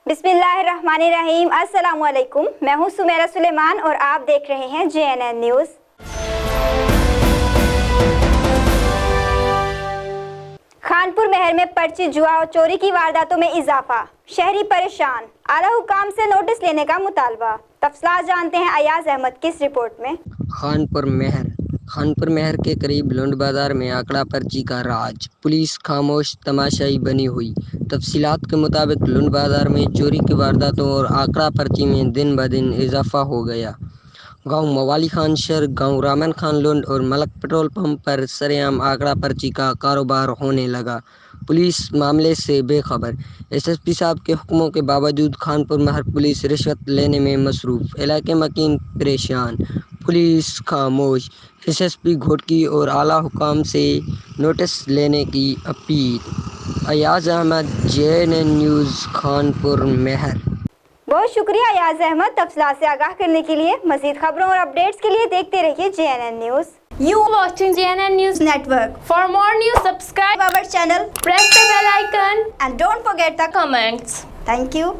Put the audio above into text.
बिस्मिल्लाहिर्रहमानिर्रहीम। अस्सलाम वालेकुम। मैं हूं सुमेरा सुलेमान और आप देख रहे हैं JNN न्यूज़। खानपुर महर में पर्ची जुआ और चोरी की वारदातों में इजाफा, शहरी परेशान, आला हुकाम से नोटिस लेने का मुतालबा। तफसीलात जानते हैं अयाज अहमद की इस रिपोर्ट में। खानपुर महर के करीब लुंड बाजार में आंकड़ा पर्ची का राज, पुलिस खामोश तमाशाई बनी हुई। तफसीलात के मुताबिक लुंड बाजार में चोरी की वारदातों और आंकड़ा पर्ची में दिन ब दिन इजाफा हो गया। गांव मवाली खान शहर, गांव रामन खान लुंड और मलक पेट्रोल पंप पर सरेआम आंकड़ा पर्ची का कारोबार होने लगा। पुलिस मामले से बेखबर। SSP साहब के हुक्मों के बावजूद खानपुर महर पुलिस रिश्वत लेने में मसरूफ, इलाके मकीन परेशान, पुलिस खामोश। SSP घोटकी और आला हुकाम से नोटिस लेने की अपील। Ayaz Ahmed, JNN news, Khanpur Mahar. बहुत शुक्रिया अयाज अहमद तफसीलात से आगाह करने के लिए। मज़ीद खबरों और अपडेट्स के लिए देखते रहिए JNN news. You watching JNN News Network. For more news, subscribe our channel, press the bell icon and don't forget the comments. Thank you.